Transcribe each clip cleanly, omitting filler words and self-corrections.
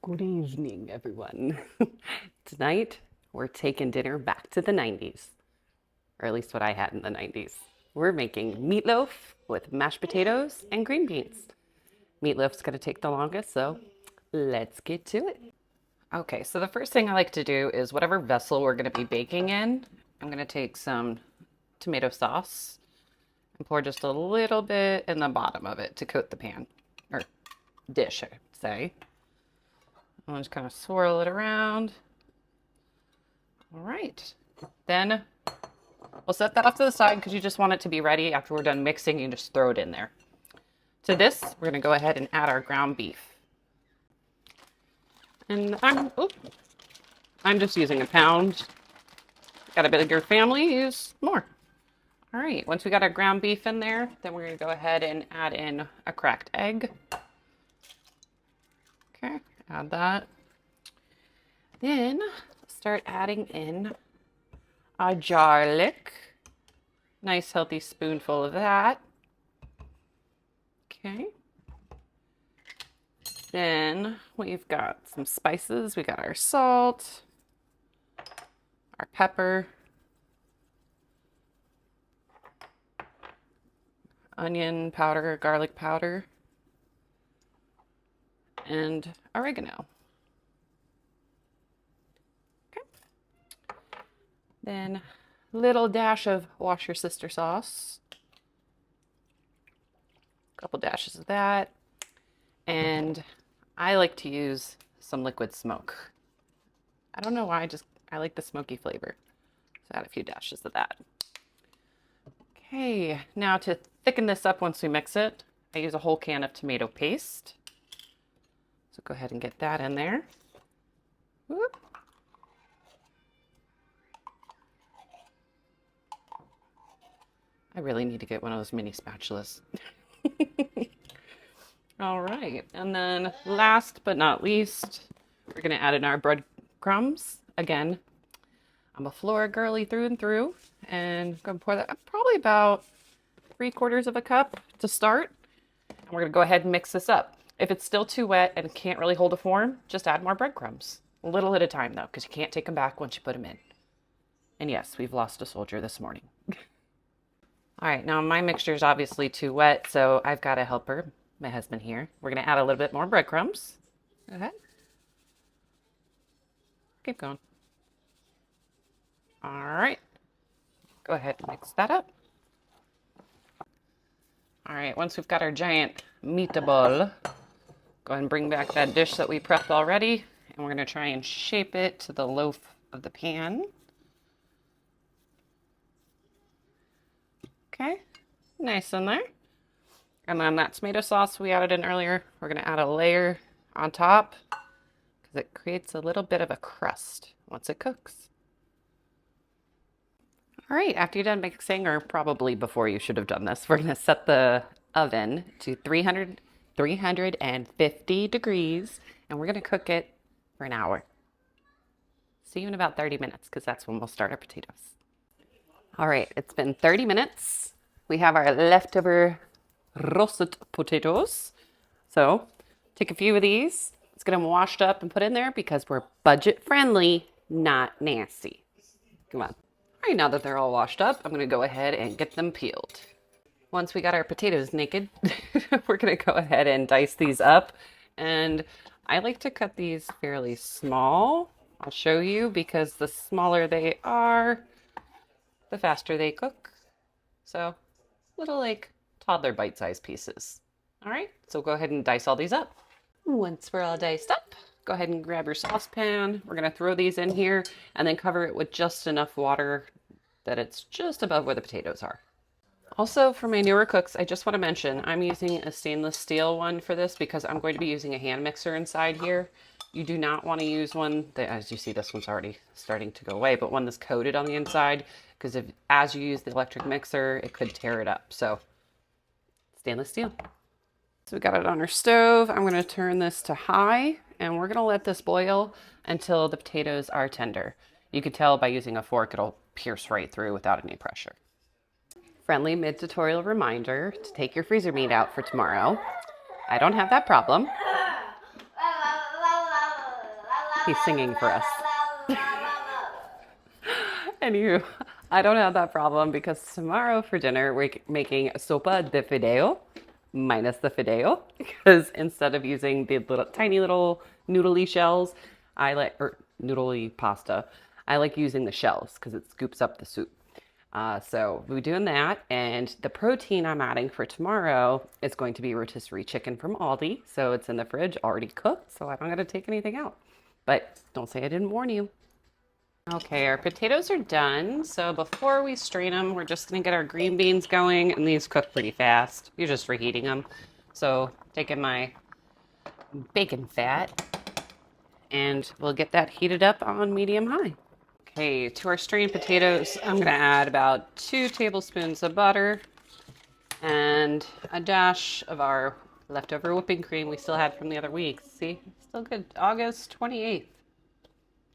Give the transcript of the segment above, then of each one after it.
Good evening, everyone. Tonight, we're taking dinner back to the 90s, or at least what I had in the 90s. We're making meatloaf with mashed potatoes and green beans. Meatloaf's gonna take the longest, so let's get to it. Okay, so the first thing I like to do is whatever vessel we're gonna be baking in, I'm gonna take some tomato sauce and pour just a little bit in the bottom of it to coat the pan, or dish, I would say. I'll just kind of swirl it around. All right. Then we'll set that off to the side because you just want it to be ready. After we're done mixing, you just throw it in there. To this, we're going to go ahead and add our ground beef. And I'm just using a pound. Got a bigger family, use more. All right, once we got our ground beef in there, then we're going to go ahead and add in a cracked egg. Okay, add that. Then start adding in our garlic. Nice healthy spoonful of that. Okay. Then we've got some spices. We got our salt, our pepper, onion powder, garlic powder, and oregano. Then little dash of wash your sister sauce. A couple dashes of that. And I like to use some liquid smoke. I don't know why, I like the smoky flavor. So add a few dashes of that. Okay, now to thicken this up once we mix it, I use a whole can of tomato paste. So go ahead and get that in there. Whoop. I really need to get one of those mini spatulas. All right, and then last but not least, we're gonna add in our breadcrumbs. Again, I'm a flour girly through and through, and I'm gonna pour that probably about 3/4 of a cup to start. And we're gonna go ahead and mix this up. If it's still too wet and can't really hold a form, just add more breadcrumbs. A little at a time though, because you can't take them back once you put them in. And yes, we've lost a soldier this morning. All right, now my mixture is obviously too wet, so I've got a helper, my husband here. We're gonna add a little bit more breadcrumbs. Go ahead. Keep going. All right, go ahead and mix that up. All right, once we've got our giant meatball, go ahead and bring back that dish that we prepped already, and we're gonna try and shape it to the loaf of the pan. Okay, nice in there. And then that tomato sauce we added in earlier, we're gonna add a layer on top because it creates a little bit of a crust once it cooks. All right, after you're done mixing, or probably before you should have done this, we're gonna set the oven to 350 degrees, and we're gonna cook it for an hour. See you in about 30 minutes because that's when we'll start our potatoes. All right, it's been 30 minutes. We have our leftover roasted potatoes. So take a few of these. Let's get them washed up and put in there because we're budget friendly, not nasty. Come on. All right, now that they're all washed up, I'm gonna go ahead and get them peeled. Once we got our potatoes naked, we're gonna go ahead and dice these up. And I like to cut these fairly small. I'll show you because the smaller they are, the faster they cook. So little like toddler bite-sized pieces. All right, so go ahead and dice all these up. Once we're all diced up, go ahead and grab your saucepan. We're gonna throw these in here and then cover it with just enough water that it's just above where the potatoes are. Also, for my newer cooks, I just want to mention I'm using a stainless steel one for this because I'm going to be using a hand mixer inside here. You do not want to use one that, as you see, this one's already starting to go away, but one that's coated on the inside, because as you use the electric mixer, it could tear it up. So stainless steel. So we got it on our stove. I'm going to turn this to high, and we're going to let this boil until the potatoes are tender. You can tell by using a fork, it'll pierce right through without any pressure. Friendly mid-tutorial reminder to take your freezer meat out for tomorrow. I don't have that problem. He's singing for us. Anywho, I don't have that problem because tomorrow for dinner we're making sopa de fideo minus the fideo because instead of using the little tiny little noodly shells, or noodly pasta, I like using the shells because it scoops up the soup. So we're doing that, and the protein I'm adding for tomorrow is going to be rotisserie chicken from Aldi. So it's in the fridge, already cooked, so I don't got to take anything out. But don't say I didn't warn you. Okay, our potatoes are done. So before we strain them, we're just gonna get our green beans going, and these cook pretty fast. You're just reheating them. So taking my bacon fat, and we'll get that heated up on medium high. Okay, to our strained potatoes, I'm gonna add about 2 tablespoons of butter and a dash of our leftover whipping cream we still had from the other week. See, still good. August 28th.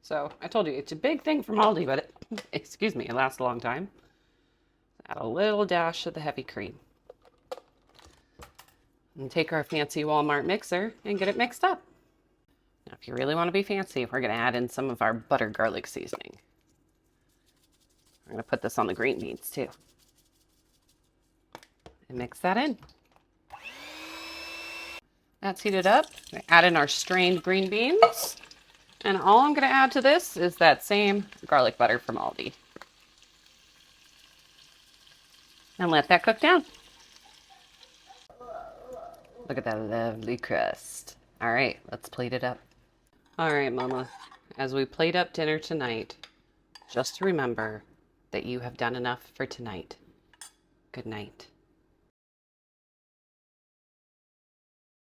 So I told you, it's a big thing from Aldi, but excuse me, it lasts a long time. Add a little dash of the heavy cream. And take our fancy Walmart mixer and get it mixed up. Now, if you really want to be fancy, we're going to add in some of our butter garlic seasoning. I'm going to put this on the green beans too. And mix that in. That's heated up. Add in our strained green beans. And all I'm going to add to this is that same garlic butter from Aldi. And let that cook down. Look at that lovely crust. All right, let's plate it up. All right, Mama, as we plate up dinner tonight, just remember that you have done enough for tonight. Good night.